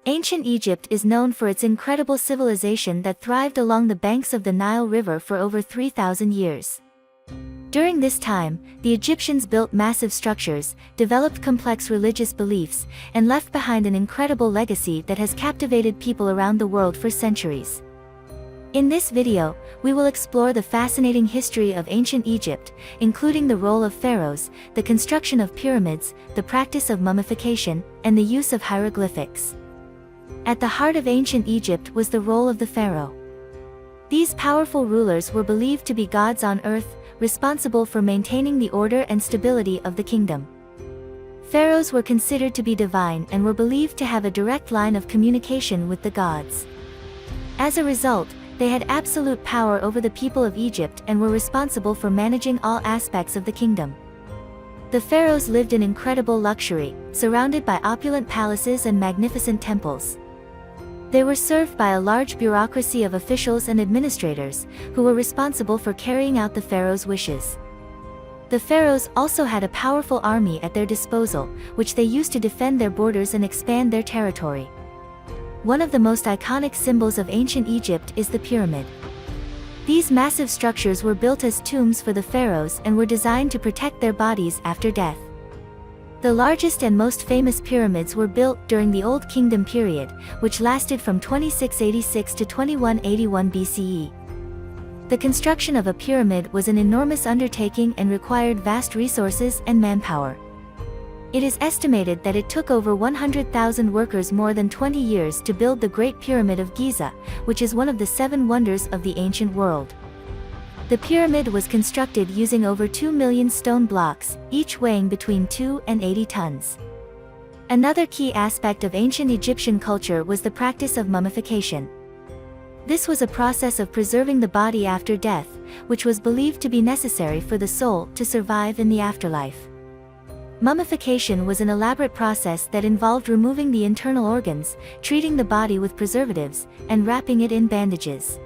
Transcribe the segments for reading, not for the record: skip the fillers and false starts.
Ancient Egypt is known for its incredible civilization that thrived along the banks of the Nile River for over 3,000 years. During this time, the Egyptians built massive structures, developed complex religious beliefs, and left behind an incredible legacy that has captivated people around the world for centuries. In this video, we will explore the fascinating history of ancient Egypt, including the role of pharaohs, the construction of pyramids, the practice of mummification, and the use of hieroglyphics. At the heart of ancient Egypt was the role of the pharaoh. These powerful rulers were believed to be gods on earth, responsible for maintaining the order and stability of the kingdom. Pharaohs were considered to be divine and were believed to have a direct line of communication with the gods. As a result, they had absolute power over the people of Egypt and were responsible for managing all aspects of the kingdom. The pharaohs lived in incredible luxury, surrounded by opulent palaces and magnificent temples. They were served by a large bureaucracy of officials and administrators, who were responsible for carrying out the pharaoh's wishes. The pharaohs also had a powerful army at their disposal, which they used to defend their borders and expand their territory. One of the most iconic symbols of ancient Egypt is the pyramid. These massive structures were built as tombs for the pharaohs and were designed to protect their bodies after death. The largest and most famous pyramids were built during the Old Kingdom period, which lasted from 2686 to 2181 BCE. The construction of a pyramid was an enormous undertaking and required vast resources and manpower. It is estimated that it took over 100,000 workers more than 20 years to build the Great Pyramid of Giza, which is one of the 7 wonders of the ancient world. The pyramid was constructed using over 2 million stone blocks, each weighing between 2 and 80 tons. Another key aspect of ancient Egyptian culture was the practice of mummification. This was a process of preserving the body after death, which was believed to be necessary for the soul to survive in the afterlife. Mummification was an elaborate process that involved removing the internal organs, treating the body with preservatives, and wrapping it in bandages.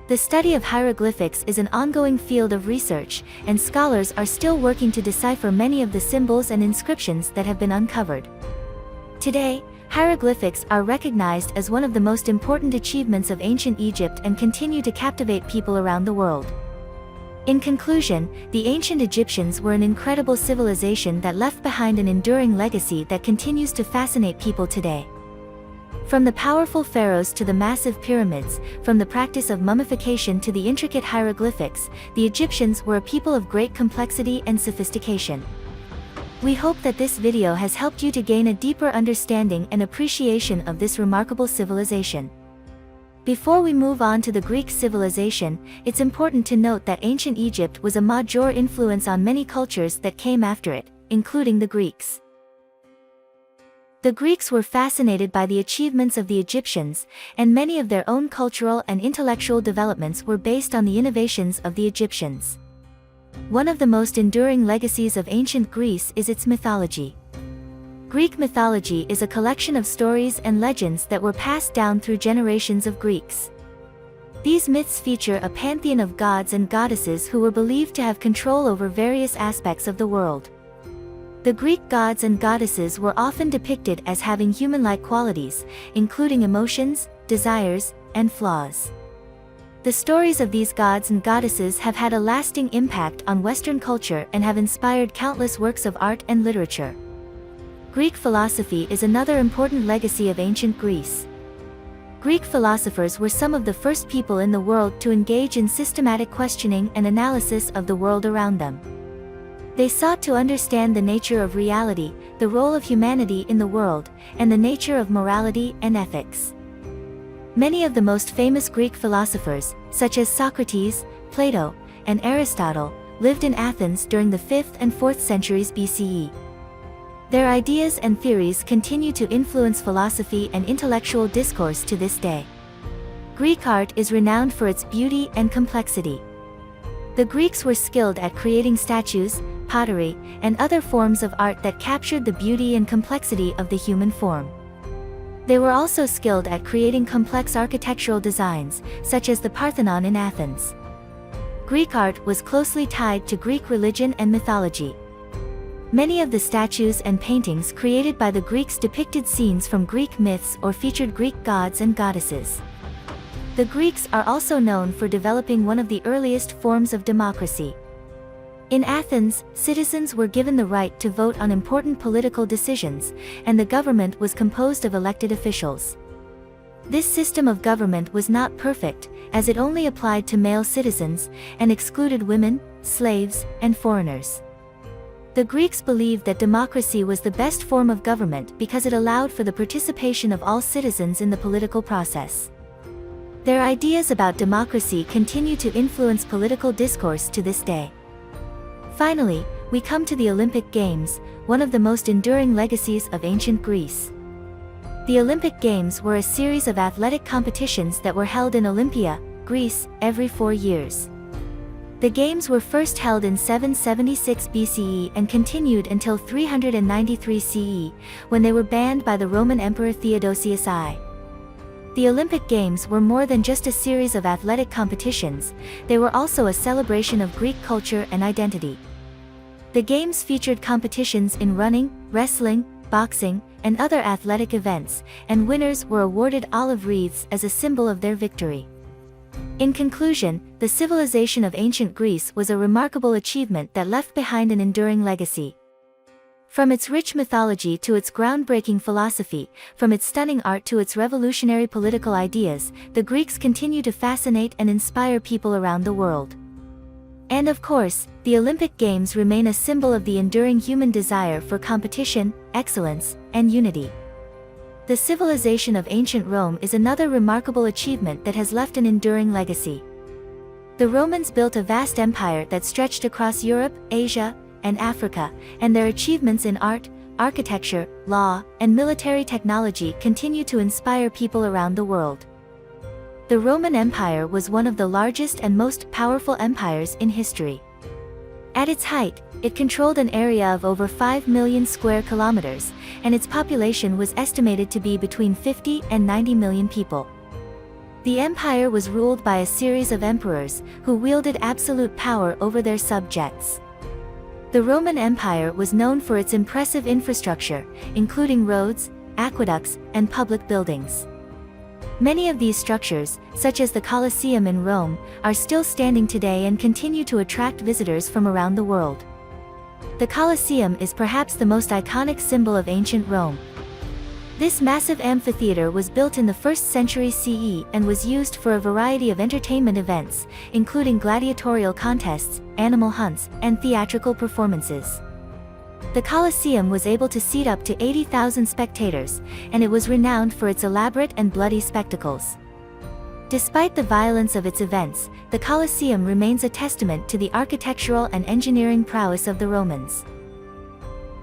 The study of hieroglyphics is an ongoing field of research, and scholars are still working to decipher many of the symbols and inscriptions that have been uncovered. Today, hieroglyphics are recognized as one of the most important achievements of ancient Egypt and continue to captivate people around the world. In conclusion, the ancient Egyptians were an incredible civilization that left behind an enduring legacy that continues to fascinate people today. From the powerful pharaohs to the massive pyramids, from the practice of mummification to the intricate hieroglyphics, the Egyptians were a people of great complexity and sophistication. We hope that this video has helped you to gain a deeper understanding and appreciation of this remarkable civilization. Before we move on to the Greek civilization, it's important to note that ancient Egypt was a major influence on many cultures that came after it, including the Greeks. The Greeks were fascinated by the achievements of the Egyptians, and many of their own cultural and intellectual developments were based on the innovations of the Egyptians. One of the most enduring legacies of ancient Greece is its mythology. Greek mythology is a collection of stories and legends that were passed down through generations of Greeks. These myths feature a pantheon of gods and goddesses who were believed to have control over various aspects of the world. The Greek gods and goddesses were often depicted as having human-like qualities, including emotions, desires, and flaws. The stories of these gods and goddesses have had a lasting impact on Western culture and have inspired countless works of art and literature. Greek philosophy is another important legacy of ancient Greece. Greek philosophers were some of the first people in the world to engage in systematic questioning and analysis of the world around them. They sought to understand the nature of reality, the role of humanity in the world, and the nature of morality and ethics. Many of the most famous Greek philosophers, such as Socrates, Plato, and Aristotle, lived in Athens during the 5th and 4th centuries BCE. Their ideas and theories continue to influence philosophy and intellectual discourse to this day. Greek art is renowned for its beauty and complexity. The Greeks were skilled at creating statues, pottery, and other forms of art that captured the beauty and complexity of the human form. They were also skilled at creating complex architectural designs, such as the Parthenon in Athens. Greek art was closely tied to Greek religion and mythology. Many of the statues and paintings created by the Greeks depicted scenes from Greek myths or featured Greek gods and goddesses. The Greeks are also known for developing one of the earliest forms of democracy. In Athens, citizens were given the right to vote on important political decisions, and the government was composed of elected officials. This system of government was not perfect, as it only applied to male citizens, and excluded women, slaves, and foreigners. The Greeks believed that democracy was the best form of government because it allowed for the participation of all citizens in the political process. Their ideas about democracy continue to influence political discourse to this day. Finally, we come to the Olympic Games, one of the most enduring legacies of ancient Greece. The Olympic Games were a series of athletic competitions that were held in Olympia, Greece, every 4 years. The Games were first held in 776 BCE and continued until 393 CE, when they were banned by the Roman Emperor Theodosius I. The Olympic Games were more than just a series of athletic competitions, they were also a celebration of Greek culture and identity. The Games featured competitions in running, wrestling, boxing, and other athletic events, and winners were awarded olive wreaths as a symbol of their victory. In conclusion, the civilization of ancient Greece was a remarkable achievement that left behind an enduring legacy. From its rich mythology to its groundbreaking philosophy, from its stunning art to its revolutionary political ideas, the Greeks continue to fascinate and inspire people around the world. And of course, the Olympic Games remain a symbol of the enduring human desire for competition, excellence, and unity. The civilization of ancient Rome is another remarkable achievement that has left an enduring legacy. The Romans built a vast empire that stretched across Europe, Asia, and Africa, and their achievements in art, architecture, law, and military technology continue to inspire people around the world. The Roman Empire was one of the largest and most powerful empires in history. At its height, it controlled an area of over 5 million square kilometers, and its population was estimated to be between 50 and 90 million people. The empire was ruled by a series of emperors, who wielded absolute power over their subjects. The Roman Empire was known for its impressive infrastructure, including roads, aqueducts, and public buildings. Many of these structures, such as the Colosseum in Rome, are still standing today and continue to attract visitors from around the world. The Colosseum is perhaps the most iconic symbol of ancient Rome. This massive amphitheater was built in the 1st century CE and was used for a variety of entertainment events, including gladiatorial contests, animal hunts, and theatrical performances. The Colosseum was able to seat up to 80,000 spectators, and it was renowned for its elaborate and bloody spectacles. Despite the violence of its events, the Colosseum remains a testament to the architectural and engineering prowess of the Romans.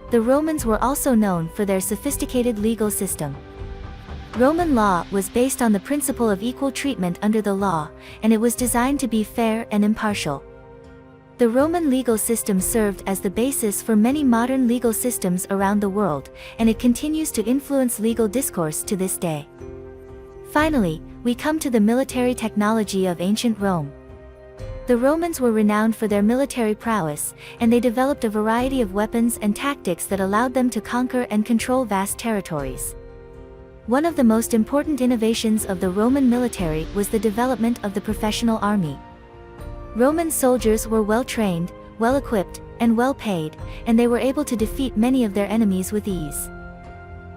The Romans were also known for their sophisticated legal system. Roman law was based on the principle of equal treatment under the law, and it was designed to be fair and impartial. The Roman legal system served as the basis for many modern legal systems around the world, and it continues to influence legal discourse to this day. Finally, we come to the military technology of ancient Rome. The Romans were renowned for their military prowess, and they developed a variety of weapons and tactics that allowed them to conquer and control vast territories. One of the most important innovations of the Roman military was the development of the professional army. Roman soldiers were well-trained, well-equipped, and well-paid, and they were able to defeat many of their enemies with ease.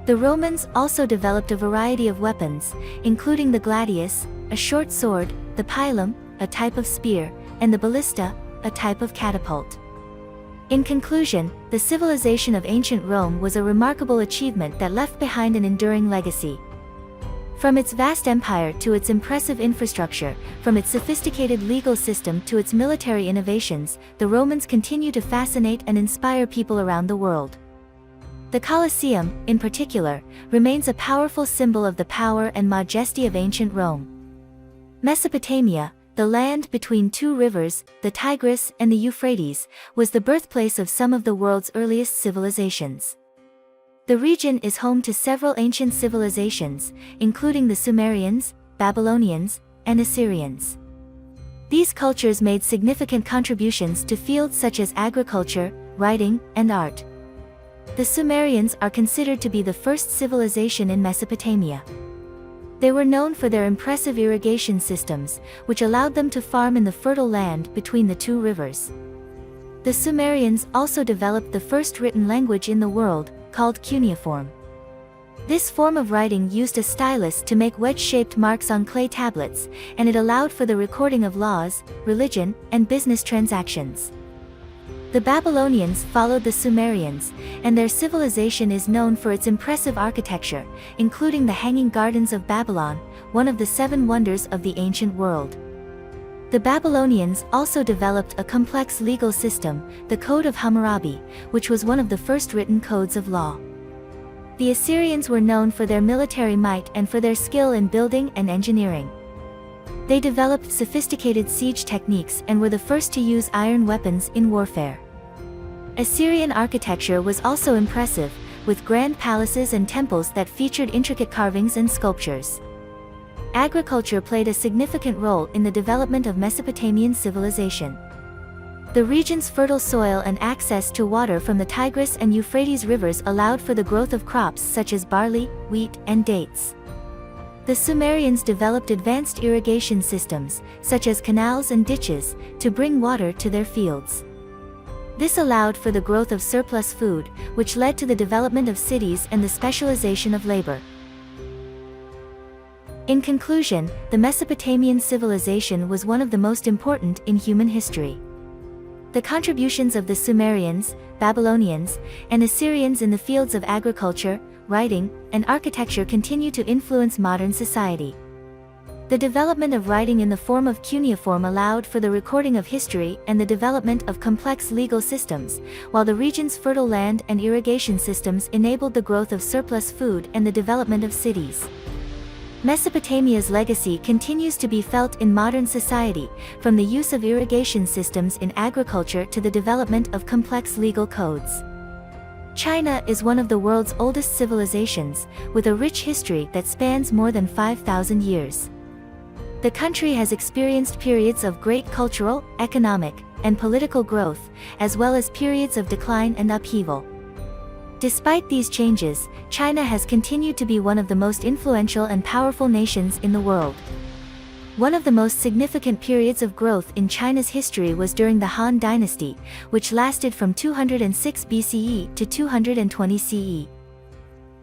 The Romans also developed a variety of weapons, including the gladius, a short sword, the pilum, a type of spear, and the ballista, a type of catapult. In conclusion, the civilization of ancient Rome was a remarkable achievement that left behind an enduring legacy. From its vast empire to its impressive infrastructure, from its sophisticated legal system to its military innovations, the Romans continue to fascinate and inspire people around the world. The Colosseum, in particular, remains a powerful symbol of the power and majesty of ancient Rome. Mesopotamia, the land between two rivers, the Tigris and the Euphrates, was the birthplace of some of the world's earliest civilizations. The region is home to several ancient civilizations, including the Sumerians, Babylonians, and Assyrians. These cultures made significant contributions to fields such as agriculture, writing, and art. The Sumerians are considered to be the first civilization in Mesopotamia. They were known for their impressive irrigation systems, which allowed them to farm in the fertile land between the two rivers. The Sumerians also developed the first written language in the world, called cuneiform. This form of writing used a stylus to make wedge-shaped marks on clay tablets, and it allowed for the recording of laws, religion, and business transactions. The Babylonians followed the Sumerians, and their civilization is known for its impressive architecture, including the Hanging Gardens of Babylon, one of the 7 wonders of the ancient world. The Babylonians also developed a complex legal system, the Code of Hammurabi, which was one of the first written codes of law. The Assyrians were known for their military might and for their skill in building and engineering. They developed sophisticated siege techniques and were the first to use iron weapons in warfare. Assyrian architecture was also impressive, with grand palaces and temples that featured intricate carvings and sculptures. Agriculture played a significant role in the development of Mesopotamian civilization. The region's fertile soil and access to water from the Tigris and Euphrates rivers allowed for the growth of crops such as barley, wheat, and dates. The Sumerians developed advanced irrigation systems, such as canals and ditches, to bring water to their fields. This allowed for the growth of surplus food, which led to the development of cities and the specialization of labor. In conclusion, the Mesopotamian civilization was one of the most important in human history. The contributions of the Sumerians, Babylonians, and Assyrians in the fields of agriculture, writing, and architecture continue to influence modern society. The development of writing in the form of cuneiform allowed for the recording of history and the development of complex legal systems, while the region's fertile land and irrigation systems enabled the growth of surplus food and the development of cities. Mesopotamia's legacy continues to be felt in modern society, from the use of irrigation systems in agriculture to the development of complex legal codes. China is one of the world's oldest civilizations, with a rich history that spans more than 5,000 years. The country has experienced periods of great cultural, economic, and political growth, as well as periods of decline and upheaval. Despite these changes, China has continued to be one of the most influential and powerful nations in the world. One of the most significant periods of growth in China's history was during the Han Dynasty, which lasted from 206 BCE to 220 CE.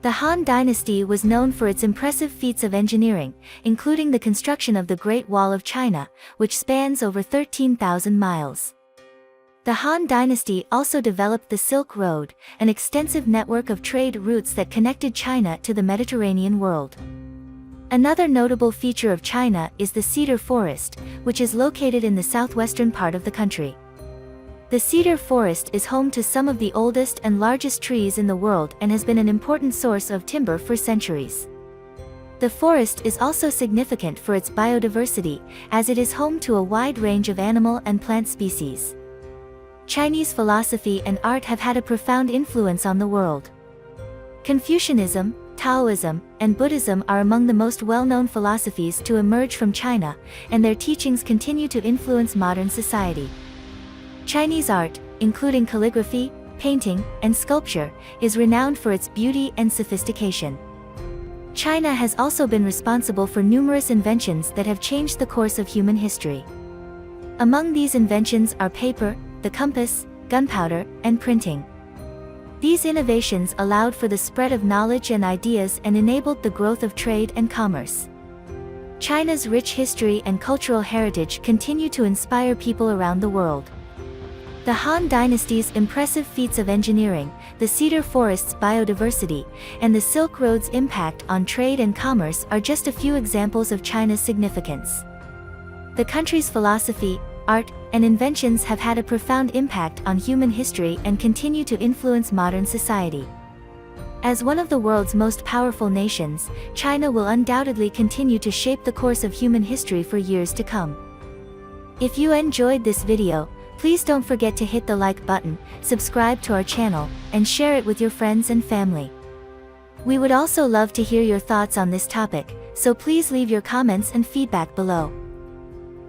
The Han Dynasty was known for its impressive feats of engineering, including the construction of the Great Wall of China, which spans over 13,000 miles. The Han Dynasty also developed the Silk Road, an extensive network of trade routes that connected China to the Mediterranean world. Another notable feature of China is the cedar forest, which is located in the southwestern part of the country. The cedar forest is home to some of the oldest and largest trees in the world and has been an important source of timber for centuries. The forest is also significant for its biodiversity, as it is home to a wide range of animal and plant species. Chinese philosophy and art have had a profound influence on the world. Confucianism, Taoism, and Buddhism are among the most well-known philosophies to emerge from China, and their teachings continue to influence modern society. Chinese art, including calligraphy, painting, and sculpture, is renowned for its beauty and sophistication. China has also been responsible for numerous inventions that have changed the course of human history. Among these inventions are paper, the compass, gunpowder, and printing. These innovations allowed for the spread of knowledge and ideas and enabled the growth of trade and commerce. China's rich history and cultural heritage continue to inspire people around the world. The Han Dynasty's impressive feats of engineering, the cedar forest's biodiversity, and the Silk Road's impact on trade and commerce are just a few examples of China's significance. The country's philosophy, art, and inventions have had a profound impact on human history and continue to influence modern society. As one of the world's most powerful nations, China will undoubtedly continue to shape the course of human history for years to come. If you enjoyed this video, please don't forget to hit the like button, subscribe to our channel, and share it with your friends and family. We would also love to hear your thoughts on this topic, so please leave your comments and feedback below.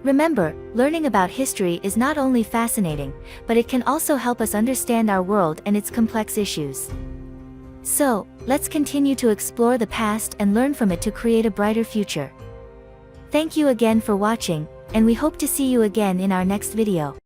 Remember, learning about history is not only fascinating, but it can also help us understand our world and its complex issues. So, let's continue to explore the past and learn from it to create a brighter future. Thank you again for watching, and we hope to see you again in our next video.